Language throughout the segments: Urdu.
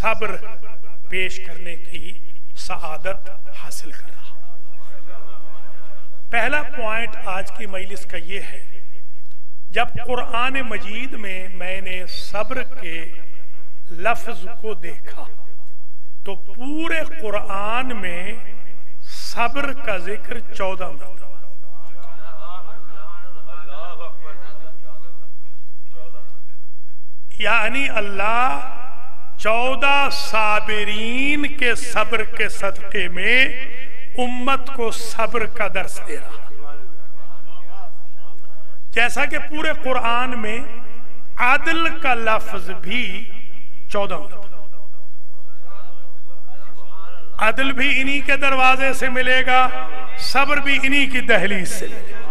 صبر پیش کرنے کی سعادت حاصل کر رہا ہوں۔ پہلا پوائنٹ آج کی مجلس کا یہ ہے، جب قرآن مجید میں نے صبر کے لفظ کو دیکھا تو پورے قرآن میں صبر کا ذکر 14 مرتبہ، یعنی اللہ 14 صابرین کے صبر کے صدقے میں امت کو صبر کا درس دے رہا، جیسا کہ پورے قرآن میں عدل کا لفظ بھی 14 مرتبہ، عدل بھی انہی کے دروازے سے ملے گا، صبر بھی انہی کی دہلیز سے ملے گا۔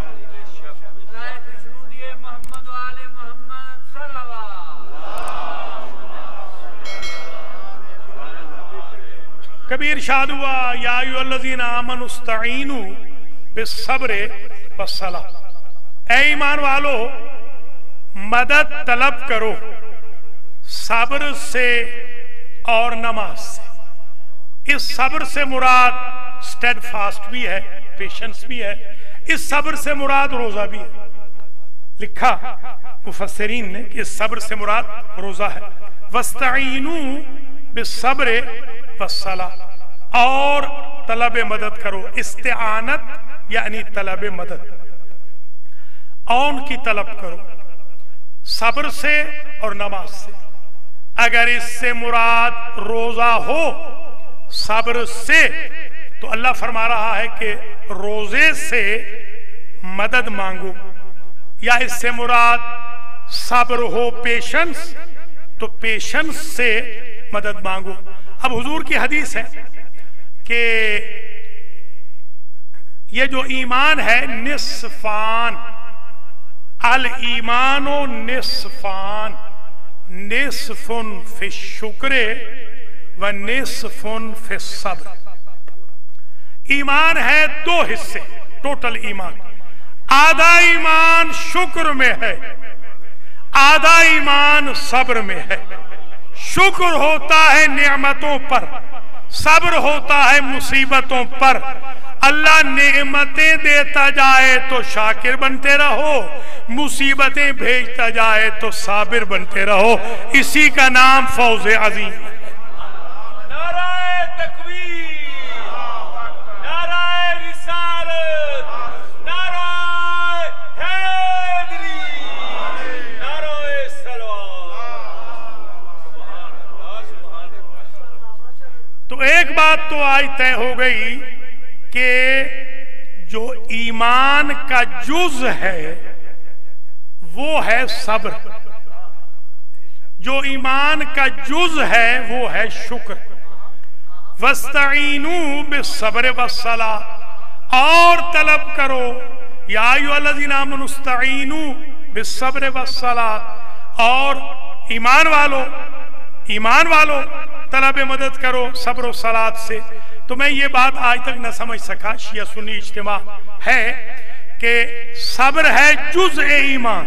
کبھی ارشاد ہوا یا ایھا الذین آمنوا استعینوا بالصبر والصلاۃ، اے ایمان والو مدد طلب کرو صبر سے اور نماز سے۔ اس صبر سے مراد اسٹیڈ فاسٹ بھی ہے، پیشنس بھی ہے، اس صبر سے مراد روزہ بھی ہے۔ لکھا مفسرین نے کہ اس صبر سے مراد روزہ ہے۔ وَاسْتَعِینُوا بِالصَّبْرِ وَالصَّلَاةِ، اور طلب مدد کرو، استعانت یعنی طلب مدد، اون کی طلب کرو صبر سے اور نماز سے۔ اگر اس سے مراد روزہ ہو صبر سے تو اللہ فرما رہا ہے کہ روزے سے مدد مانگو، یا اس سے مراد صبر ہو پیشنس تو پیشنس سے مدد مانگو۔ اب حضور کی حدیث ہے کہ یہ جو ایمان ہے نصفان، الایمان نصفان، نصف فی الشکر و نصف فی الصبر۔ ایمان ہے 2 حصے ٹوٹل ایمان، آدھا ایمان شکر میں ہے، آدھا ایمان صبر میں ہے۔ شکر ہوتا ہے نعمتوں پر، صبر ہوتا ہے مصیبتوں پر۔ اللہ نعمتیں دیتا جائے تو شاکر بنتے رہو، مصیبتیں بھیجتا جائے تو صابر بنتے رہو، اسی کا نام فوز عظیم ہے۔ نعرہ تکبیر، نعرہ رسالت، نعرہ حیدری، نعرہ صلوات۔ تو ایک بات تو آج طے ہو گئی کہ جو ایمان کا جز ہے وہ ہے صبر، جو ایمان کا جز ہے وہ ہے شکر۔ وَاسْتَعِینُوا بِالصَّبْرِ وَالصَّلَاةِ، اور طلب کرو یا ایھا الذین آمنوا استعینوا بالصبر والصلاۃ، اور ایمان والو طلب مدد کرو صبر و صلاۃ سے۔ تو میں یہ بات آج تک نہ سمجھ سکا، شیعہ سنی اجتماع ہے کہ صبر ہے جزء ایمان۔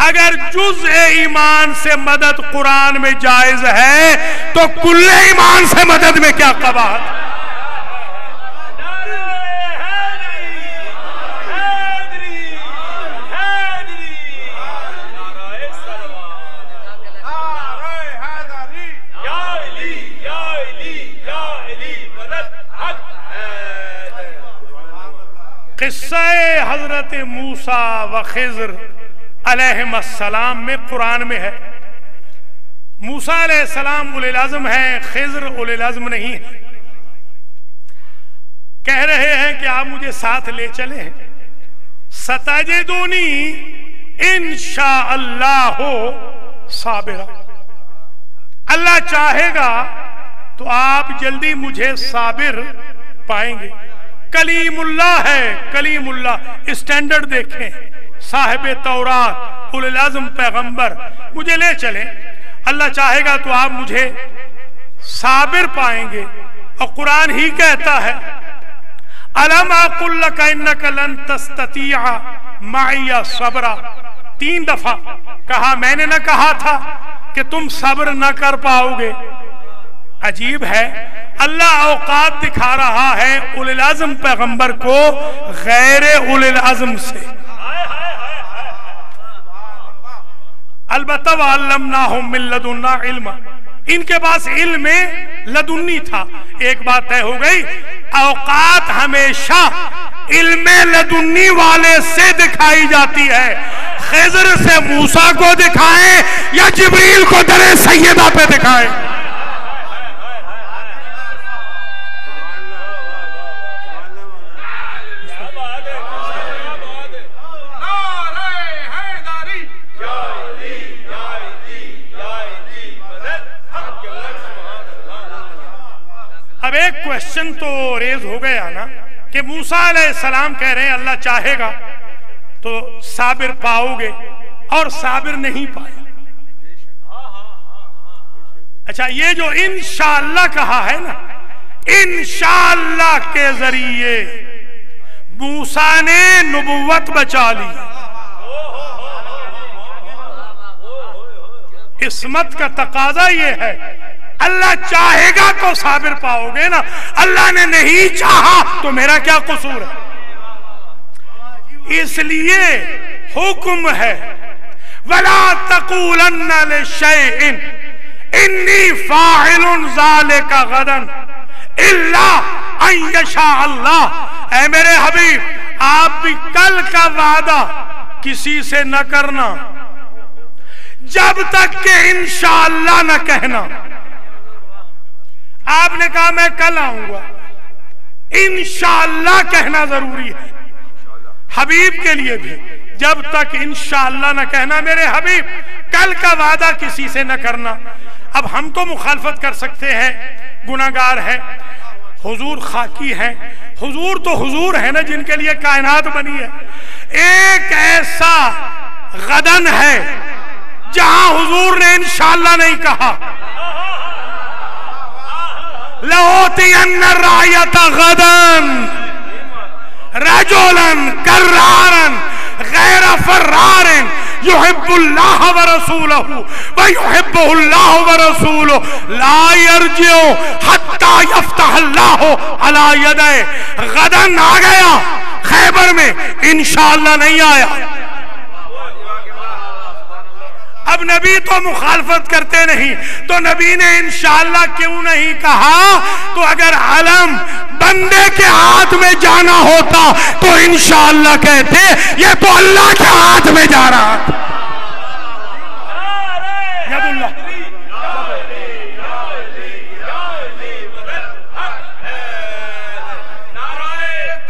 اگر جزء ایمان سے مدد قرآن میں جائز ہے تو کل ایمان سے مدد میں کیا قباحت؟ قصہ حضرت موسیٰ و خضر علیہم السلام میں قرآن میں ہے۔ موسیٰ علیہ السلام اولی العزم ہے، خضر اولی العزم نہیں ہے۔ کہہ رہے ہیں کہ آپ مجھے ساتھ لے چلیں، ستجدونی انشاءاللہ صابرا، اللہ چاہے گا تو آپ جلدی مجھے صابر پائیں گے۔ کلیم اللہ ہے، کلیم اللہ، اسٹینڈرڈ دیکھیں، صاحب تورات، اولی العزم پیغمبر، مجھے لے چلیں، اللہ چاہے گا تو آپ مجھے صابر پائیں گے۔ اور قرآن ہی کہتا ہے أَلَمْ أَقُلْ لَكَ إِنَّكَ لَن تَسْتَطِيعَ مَعِيَ صَبْرًا، 3 دفعہ کہا، میں نے نہ کہا تھا کہ تم صبر نہ کر پاؤ گے۔ عجیب ہے، اللہ اوقات دکھا رہا ہے اولی العزم پیغمبر کو غیر اولی العزم سے. البتہ وَعَلَّمْنَاهُم مِّن لَّدُنَّا عِلْمًا، ان کے پاس علم لدنی تھا. ایک بات طے ہو گئی، اوقات ہمیشہ علم لدنی والے سے دکھائی جاتی ہے. خضر سے موسیٰ کو دکھائیں یا جبریل کو در سیدہ پہ دکھائیں. اب ایک کوشچن تو ریز ہو گیا نا کہ موسیٰ علیہ السلام کہہ رہے ہیں اللہ چاہے گا تو صابر پاؤ گے، اور صابر نہیں پایا. اچھا، یہ جو انشاءاللہ کہا ہے نا، انشاءاللہ کے ذریعے موسیٰ نے نبوت بچا لی. عصمت کا تقاضا یہ ہے، اللہ چاہے گا تو صابر پاؤ گے نا، اللہ نے نہیں چاہا تو میرا کیا قصور ہے. اس لیے حکم ہے وَلَا تَقُولَنَّ لِشَيْءٍ إِنِّي فَاعِلٌ ذَلِكَ غَدًا إِلَّا أَن يَشَاءَ اللَّهُ. اے میرے حبیب، آپ بھی کل کا وعدہ کسی سے نہ کرنا جب تک کہ انشاءاللہ نہ کہنا. آپ نے کہا میں کل آؤں گا، انشاءاللہ کہنا ضروری ہے. حبیب کے لیے بھی جب تک انشاءاللہ نہ کہنا، میرے حبیب کل کا وعدہ کسی سے نہ کرنا. اب ہم تو مخالفت کر سکتے ہیں، گناہگار ہیں، حضور خاکی ہیں. حضور تو حضور ہے نا جن کے لیے کائنات بنی ہے. ایک ایسا غدن ہے جہاں حضور نے انشاءاللہ نہیں کہا. لَأُوتِيَنَّ الرَّايَةَ غَدًا رَجُلًا كَرَّارًا غَيْرَ فَرَّارٍ يُحِبُّ اللَّهَ وَرَسُولَهُ وَيُحِبُّهُ اللَّهُ وَرَسُولُهُ لَا يَرْجِعُ حَتَّى يَفْتَحَ اللَّهُ عَلَى يَدَيْهِ. غدن آ گیا خیبر میں، انشاءاللہ نہیں آیا. اب نبی تو مخالفت کرتے نہیں، تو نبی نے انشاءاللہ کیوں نہیں کہا؟ تو اگر علم بندے کے ہاتھ میں جانا ہوتا تو انشاءاللہ کہتے، یہ تو اللہ کے ہاتھ میں جا رہا تھا. ید اللہ.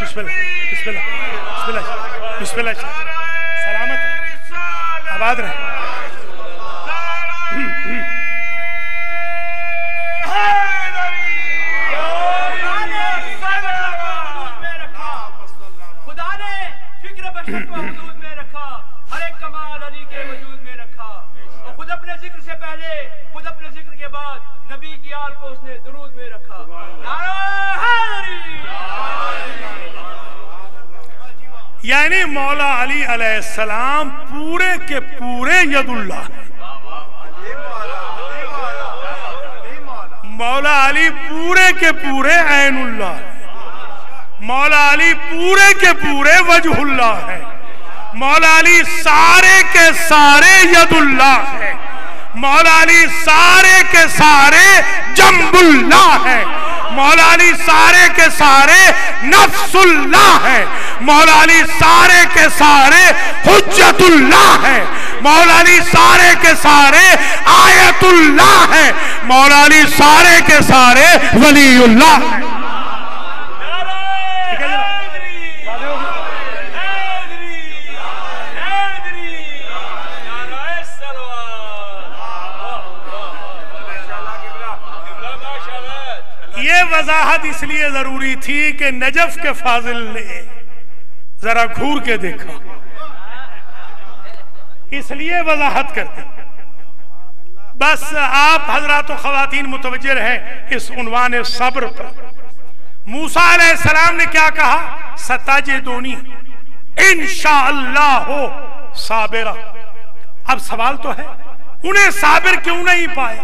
بسم اللہ بسم اللہ بسم اللہ بسم اللہ. سلامت آباد رہے. خدا نے فکر بشر کو حدود میں رکھا، ہر ایک کمال علی کے وجود میں رکھا، اور خود اپنے ذکر سے پہلے، خود اپنے ذکر کے بعد نبی کی آل کو اس نے درود میں رکھا. یعنی مولا علی علیہ السلام پورے کے پورے ید اللہ ہیں. مولا علی پورے کے پورے عین اللہ ہے. مولا علی پورے کے پورے وجہ اللہ ہے. مولا علی سارے کے سارے ید اللہ ہے. مولا علی سارے کے سارے جنب اللہ ہے. مولا علی سارے کے سارے نفس اللہ ہے. مولا علی سارے کے سارے حجت اللہ ہے. مولا علی سارے کے سارے آیت اللہ ہے. مولا علی سارے کے سارے ولی اللہ ہے. یہ وضاحت اس لیے ضروری تھی کہ نجف کے فاضل نے ذرا گھور کے دیکھا، اس لیے وضاحت کرتے. بس آپ حضرات و خواتین متوجہ رہیں اس عنوان صبر پر. موسیٰ علیہ السلام نے کیا کہا؟ ستجدونی انشاءاللہ صابرہ. اب سوال تو ہے انہیں صابر کیوں نہیں پایا؟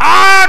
8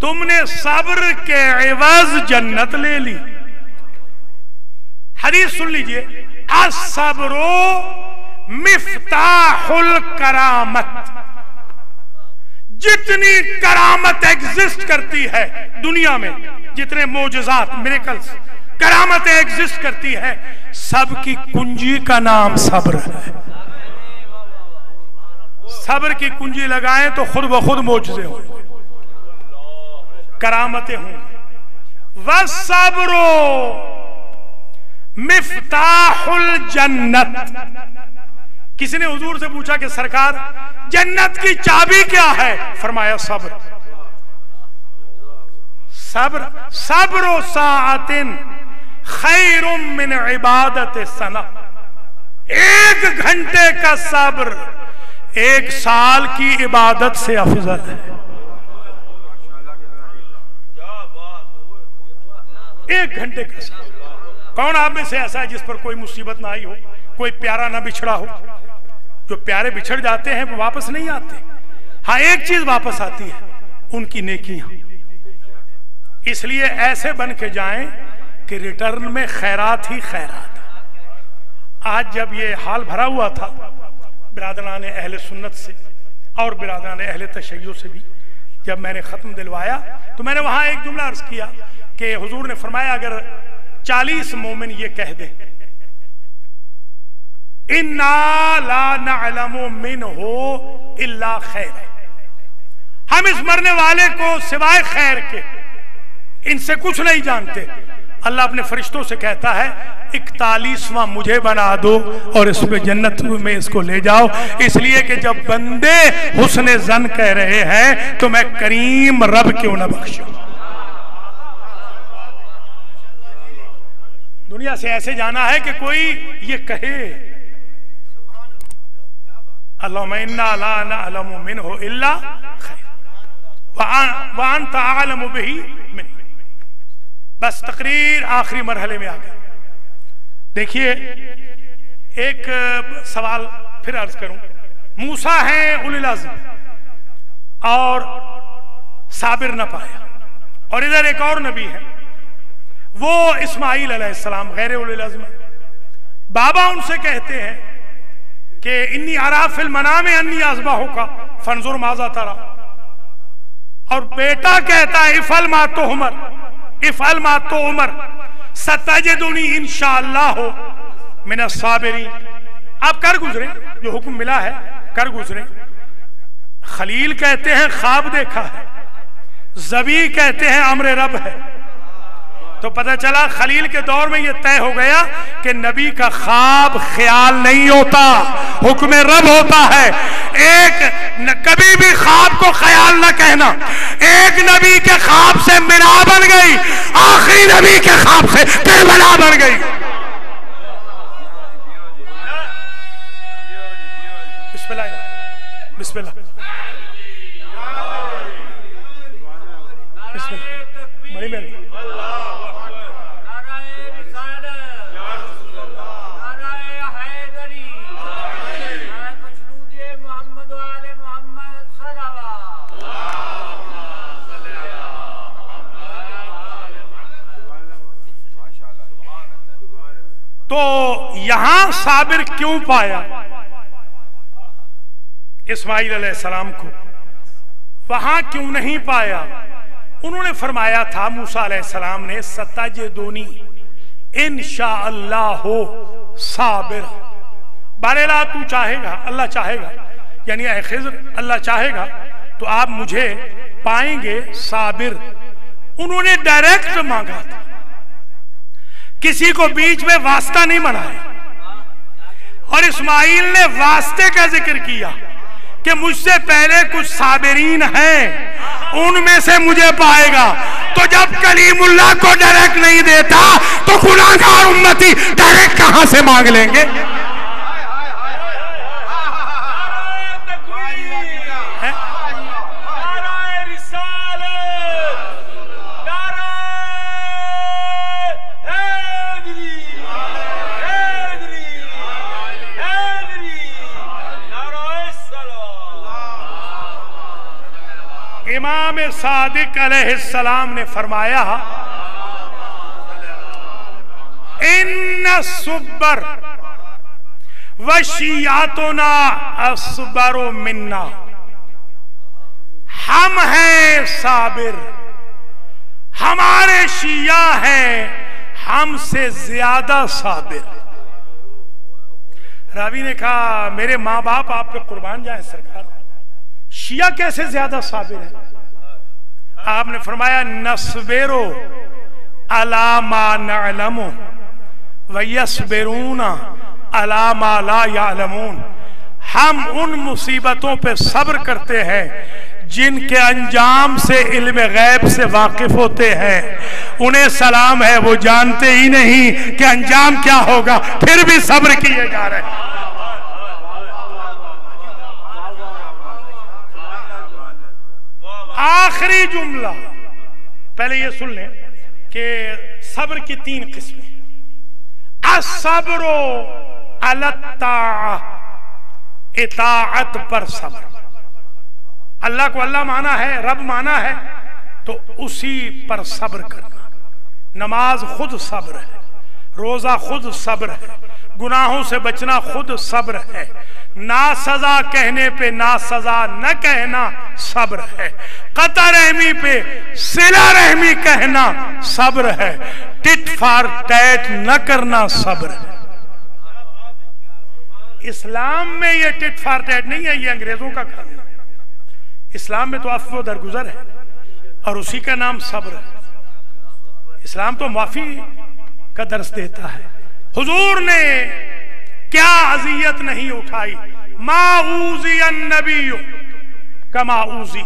تم نے صبر کے عوض جنت لے لی. حدیث سن لیجئے, الصبر مفتاح الکرامت. جتنی کرامت ایگزسٹ کرتی ہے دنیا میں, جتنے معجزات میریکلز کرامتیں ایگزسٹ کرتی ہے, سب کی کنجی کا نام صبر ہے. صبر کی کنجی لگائیں تو خود بخود معجزے ہوں, کرامتیں ہوں. والصبر مفتاح الجنت. کسی نے حضور سے پوچھا کہ سرکار جنت کی چابی کیا ہے؟ فرمایا صبر. صبر صبر ساعت خیر من عبادت سنہ. ایک گھنٹے کا صبر ایک سال کی عبادت سے افضل ہے. ایک گھنٹے کا صبر. کون آپ میں سے ایسا ہے جس پر کوئی مصیبت نہ آئی ہو, کوئی پیارا نہ بچھڑا ہو؟ جو پیارے بچھڑ جاتے ہیں وہ واپس نہیں آتے. ہاں ایک چیز واپس آتی ہے, ان کی نیکیاں. اس لیے ایسے بن کے جائیں کہ ریٹرن میں خیرات ہی خیرات. آج جب یہ حال بھرا ہوا تھا برادران اہل سنت سے اور برادران اہل تشیع سے بھی, جب میں نے ختم دلوایا تو میں نے وہاں ایک جملہ عرض کیا کہ حضور نے فرمایا اگر 40 مومن یہ کہہ دیں اِنَّا لَا نَعْلَمُ مِنْهُ إِلَّا خَيْرًا, ہم اس مرنے والے کو سوائے خیر کے ان سے کچھ نہیں جانتے, اللہ اپنے فرشتوں سے کہتا ہے 41واں مجھے بنا دو اور اس پہ جنت میں اس کو لے جاؤ. اس لیے کہ جب بندے حسن ظن کہہ رہے ہیں تو میں کریم رب کیوں نہ بخشوں. دنیا سے ایسے جانا ہے کہ کوئی یہ کہے اللہم انا لا نعلم منہ الا خیر وانت اعلم بہ منہ. بس تقریر آخری مرحلے میں آ گئے. دیکھیے ایک سوال پھر عرض کروں. موسیٰ ہیں اولی العزم اور صابر نہ پایا, اور ادھر ایک اور نبی ہے وہ اسماعیل علیہ السلام غیر اولی العزم. بابا ان سے کہتے ہیں کہ انی ارا فی المنام انی اذبحک فانظر ماذا تری, اور بیٹا کہتا ہے افعل ما تؤمر افعل ما تؤمر ستجدنی انشاءاللہ من الصابرین. آپ کر گزرے, جو حکم ملا ہے کر گزرے. خلیل کہتے ہیں خواب دیکھا ہے, زبی کہتے ہیں امر رب ہے. تو پتہ چلا خلیل کے دور میں یہ طے ہو گیا کہ نبی کا خواب خیال نہیں ہوتا, حکم رب ہوتا ہے. ایک کبھی بھی خواب کو خیال نہ کہنا. ایک نبی کے خواب سے مینا بن گئی, آخری نبی کے خواب سے کربلا بن گئی. بسم اللہ بسم اللہ بسم اللہ. بڑی مہربانی. تو یہاں صابر کیوں پایا اسماعیل علیہ السلام کو, وہاں کیوں نہیں پایا؟ انہوں نے فرمایا تھا موسیٰ علیہ السلام نے ستجدونی انشاءاللہ صابر. بارے تو چاہے گا, اللہ چاہے گا, یعنی اے خضر اللہ چاہے گا تو آپ مجھے پائیں گے صابر. انہوں نے ڈائریکٹ مانگا تھا, کسی کو بیچ میں واسطہ نہیں بنایا. اور اسماعیل نے واسطے کا ذکر کیا کہ مجھ سے پہلے کچھ صابرین ہیں, ان میں سے مجھے پائے گا. تو جب کلیم اللہ کو ڈائریکٹ نہیں دیتا تو گناہگار امتی ڈائریکٹ کہاں سے مانگ لیں گے؟ امام صادق علیہ السلام نے فرمایا ان الصبر وشیعتنا اصبر منا، ہم ہیں صابر، ہمارے شیعہ ہیں ہم سے زیادہ صابر۔ راوی نے کہا میرے ماں باپ آپ پہ قربان جائیں سرکار، شیعہ کیسے زیادہ صابر ہیں؟ آپ نے فرمایا نصبر علی ما نعلم ویصبرون علی ما لا یعلمون، ہم ان مصیبتوں پہ صبر کرتے ہیں جن کے انجام سے علم غیب سے واقف ہوتے ہیں، انہیں سلام ہے وہ جانتے ہی نہیں کہ انجام کیا ہوگا، پھر بھی صبر کیے جا رہے ہیں۔ آخری جملہ پہلے یہ سن لیں کہ صبر کی 3 قسمیں، الصبر علی الطاعہ، اطاعت پر صبر، اللہ کو اللہ مانا ہے، رب مانا ہے تو اسی پر صبر کرنا، نماز خود صبر ہے، روزہ خود صبر ہے، گناہوں سے بچنا خود صبر ہے، ناسزا کہنے پہ ناسزا نہ کہنا صبر ہے، قطع رحمی پہ صلہ رحمی کہنا صبر ہے، ٹٹ فار ٹیٹ نہ کرنا صبر ہے۔ اسلام میں یہ ٹٹ فار ٹیٹ نہیں ہے، یہ انگریزوں کا کام ہے۔ اسلام میں تو عفو درگزر ہے اور اسی کا نام صبر ہے۔ اسلام تو معافی کا درس دیتا ہے۔ حضور نے کیا اذیت نہیں اٹھائی، ما اوذی النبی کما اوذی،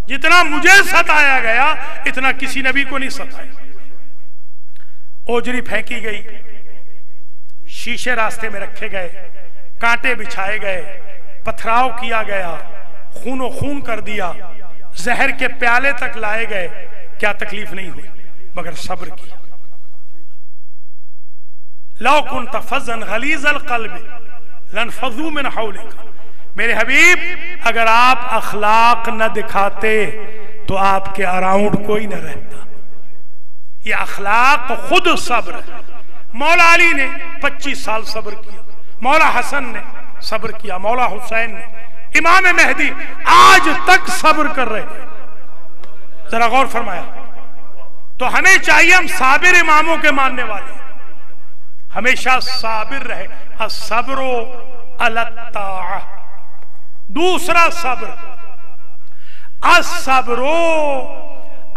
جتنا مجھے ستایا گیا اتنا کسی نبی کو نہیں ستایا۔ اوجری پھینکی گئی، شیشے راستے میں رکھے گئے، کانٹے بچھائے گئے، پتھراؤ کیا گیا، خون و خون کر دیا، زہر کے پیالے تک لائے گئے، کیا تکلیف نہیں ہوئی مگر صبر کیا۔ لو كنت فظا غلیظ القلب لانفضوا من حولك، میرے حبیب اگر آپ اخلاق نہ دکھاتے تو آپ کے اراؤنڈ کوئی نہ رہتا۔ یہ اخلاق خود صبر ہے۔ مولا علی نے 25 سال صبر کیا، مولا حسن نے صبر کیا، مولا حسین نے، امام مہدی آج تک صبر کر رہے ہیں۔ ذرا غور فرمایا تو ہمیں چاہیے، ہم صابر اماموں کے ماننے والے ہیں، ہمیشہ صابر رہے۔ الصبر علی الطاعہ، دوسرا صبر الصبر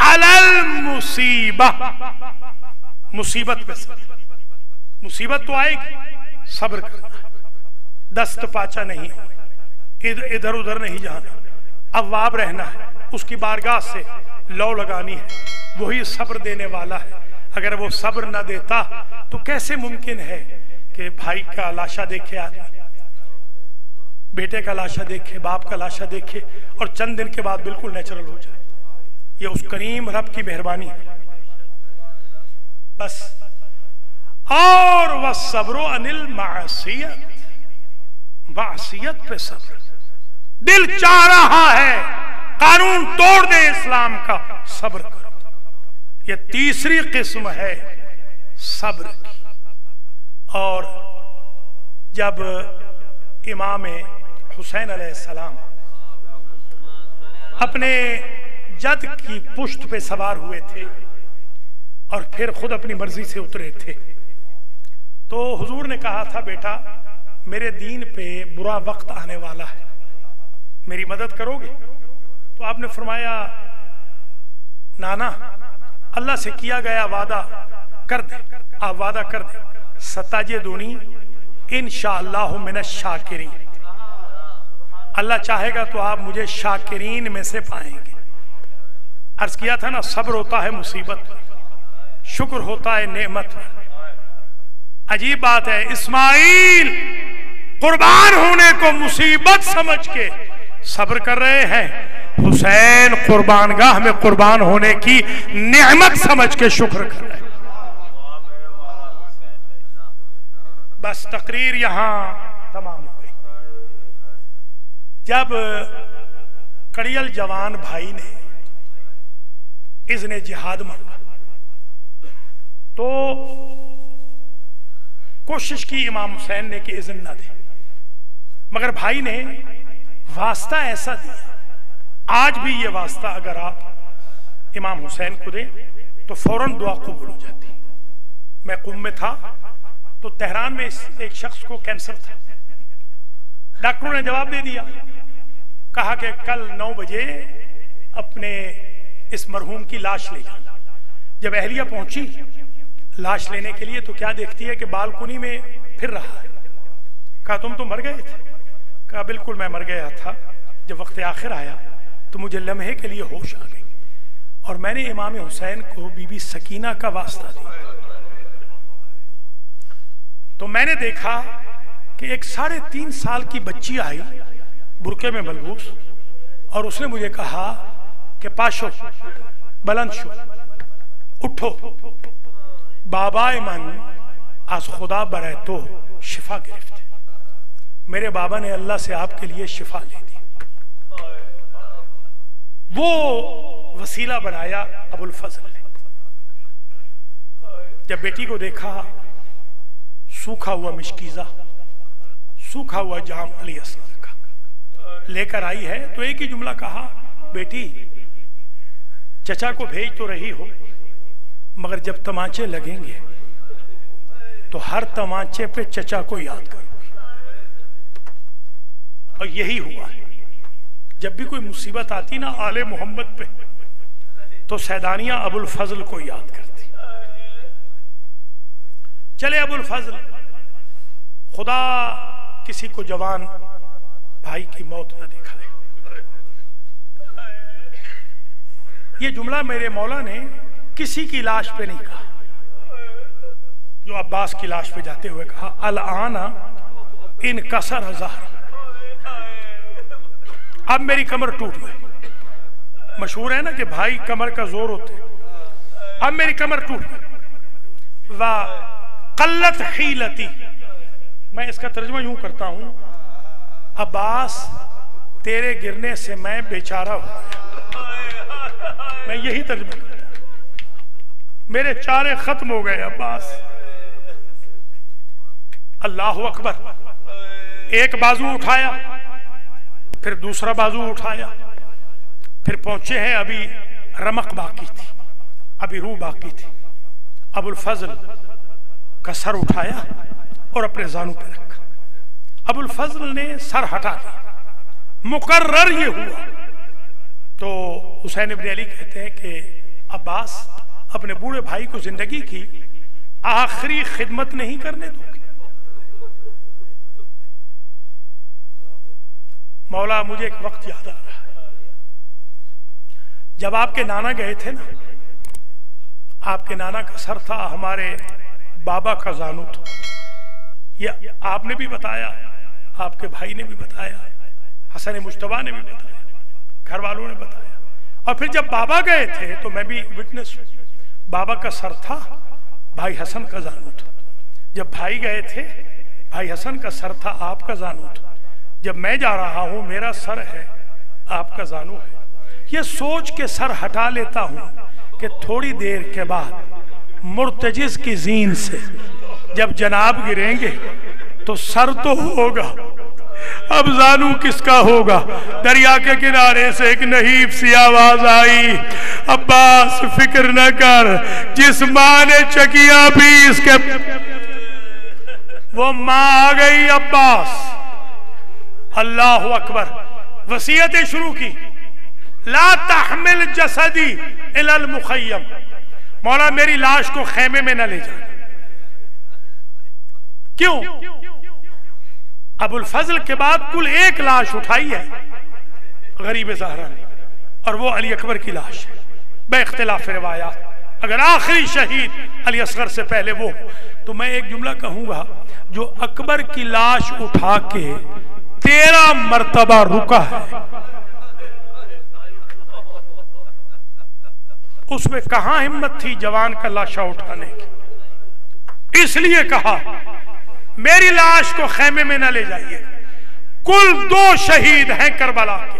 علی المصیبہ، مصیبت پہ صبر، مصیبت تو آئے گی، صبر کرنا، دست پاچا نہیں ہو، ادھر ادھر نہیں جانا، اواب رہنا ہے، اس کی بارگاہ سے لو لگانی ہے، وہی صبر دینے والا ہے۔ اگر وہ صبر نہ دیتا تو کیسے ممکن ہے کہ بھائی کا لاشا دیکھے آدمی، بیٹے کا لاشا دیکھے، باپ کا لاشا دیکھے اور چند دن کے بعد بالکل نیچرل ہو جائے؟ یہ اس کریم رب کی مہربانی ہے بس۔ اور والصبر عن المعصیت، معصیت پہ صبر، دل چاہ رہا ہے قانون توڑ دے اسلام کا، صبر کرو۔ یہ تیسری قسم ہے صبر کی۔ اور جب امام حسین علیہ السلام اپنے جد کی پشت پہ سوار ہوئے تھے اور پھر خود اپنی مرضی سے اترے تھے تو حضور نے کہا تھا بیٹا میرے دین پہ برا وقت آنے والا ہے، میری مدد کرو گے؟ تو آپ نے فرمایا نانا اللہ سے کیا گیا وعدہ کر دیں، آپ وعدہ کر دیں، ستجدونی انشاءاللہ من الشاکرین، اللہ چاہے گا تو آپ مجھے شاکرین میں سے پائیں گے۔ عرض کیا تھا نا، صبر ہوتا ہے مصیبت، شکر ہوتا ہے نعمت۔ عجیب بات ہے، اسماعیل قربان ہونے کو مصیبت سمجھ کے صبر کر رہے ہیں، حسین قربان گاہ میں قربان ہونے کی نعمت سمجھ کے شکر کر رہے ہیں۔ بس تقریر یہاں تمام ہو گئی۔ جب کڑیل جوان بھائی نے اذن جہاد مانگا تو کوشش کی امام حسین نے کہ اذن نہ دے، مگر بھائی نے واسطہ ایسا دیا، آج بھی یہ واسطہ اگر آپ امام حسین کو دیں تو فوراً دعا قبول ہو جاتی۔ میں قم میں تھا تو تہران میں ایک شخص کو کینسر تھا، ڈاکٹروں نے جواب دے دیا، کہا کہ کل 9 بجے اپنے اس مرحوم کی لاش لے جانا۔ جب اہلیہ پہنچی لاش لینے کے لیے تو کیا دیکھتی ہے کہ بالکنی میں پھر رہا ہے۔ کہا تم تو مر گئے تھے؟ کہا بالکل میں مر گیا تھا، جب وقت آخر آیا تو مجھے لمحے کے لیے ہوش آ گئی اور میں نے امام حسین کو بی بی سکینہ کا واسطہ دیا تو میں نے دیکھا کہ ایک 3.5 سال کی بچی آئی برقعے میں ملبوس اور اس نے مجھے کہا کہ پاشو بلند شو اٹھو بابا من از خدا برے تو شفا گرفت، میرے بابا نے اللہ سے آپ کے لیے شفا لے دی۔ وہ وسیلہ بنایا ابو الفضل نے۔ جب بیٹی کو دیکھا سوکھا ہوا مشکیزہ، سوکھا ہوا جام علی اصغر کا لے کر آئی ہے تو ایک ہی جملہ کہا، بیٹی چچا کو بھیج تو رہی ہو مگر جب تمانچے لگیں گے تو ہر تمانچے پہ چچا کو یاد کرو گی۔ اور یہی ہوا ہے، جب بھی کوئی مصیبت آتی نا آل محمد پہ تو سیدانیہ ابو الفضل کو یاد کرتی۔ چلے ابو الفضل، خدا کسی کو جوان بھائی کی موت نہ دکھائے۔ یہ جملہ میرے مولا نے کسی کی لاش پہ نہیں کہا، جو عباس کی لاش پہ جاتے ہوئے کہا الآن انکسر ظہر، اب میری کمر ٹوٹ گئی۔ مشہور ہے نا کہ بھائی کمر کا زور ہوتے، اب میری کمر ٹوٹ گئی۔ وقلت حیلتی، میں اس کا ترجمہ یوں کرتا ہوں، عباس تیرے گرنے سے میں بیچارہ ہوں، میں یہی ترجمہ کرتا ہوں، میرے چارے ختم ہو گئے عباس۔ اللہ اکبر، ایک بازو اٹھایا پھر دوسرا بازو اٹھایا، پھر پہنچے ہیں ابھی رمق باقی تھی، ابھی روح باقی تھی۔ ابو الفضل کا سر اٹھایا اور اپنے زانوں پہ رکھا، ابو الفضل نے سر ہٹا لیا۔ مقرر یہ ہوا تو حسین ابن علی کہتے ہیں کہ عباس اپنے بوڑھے بھائی کو زندگی کی آخری خدمت نہیں کرنے دو گے؟ مولا مجھے ایک وقت یاد آ رہا ہے، جب آپ کے نانا گئے تھے نا، آپ کے نانا کا سر تھا، ہمارے بابا کا زانو تھا، یہ آپ نے بھی بتایا، آپ کے بھائی نے بھی بتایا، حسن مجتبیٰ نے بھی بتایا، گھر والوں نے بتایا، اور پھر جب بابا گئے تھے تو میں بھی وٹنس ہوں، بابا کا سر تھا، بھائی حسن کا زانو تھا۔ جب بھائی گئے تھے بھائی حسن کا سر تھا، آپ کا زانو تھا۔ جب میں جا رہا ہوں میرا سر ہے، آپ کا زانو ہے۔ یہ سوچ کے سر ہٹا لیتا ہوں کہ تھوڑی دیر کے بعد مرتجز کی زین سے جب جناب گریں گے تو سر تو ہوگا، اب زانو کس کا ہوگا؟ دریا کے کنارے سے ایک نحیف سی آواز آئی، عباس فکر نہ کر، جس ماں نے چکیا بھی اس کے، وہ ماں آ گئی عباس۔ اللہ اکبر، وصیتیں شروع کی، لا تحمل جسدی الی المخیم، مولا میری لاش کو خیمے میں نہ لے جانا۔ کیوں؟ ابو الفضل کے بعد کل ایک لاش اٹھائی ہے غریب زہرا نے، اور وہ علی اکبر کی لاش ہے بے اختلاف روایات۔ اگر آخری شہید علی اصغر سے پہلے وہ، تو میں ایک جملہ کہوں گا، جو اکبر کی لاش اٹھا کے 13 مرتبہ رکا ہے، اس میں کہاں ہمت تھی جوان کا لاشا اٹھانے کی؟ اس لیے کہا میری لاش کو خیمے میں نہ لے جائیے۔ کل 2 شہید ہیں کربلا کے،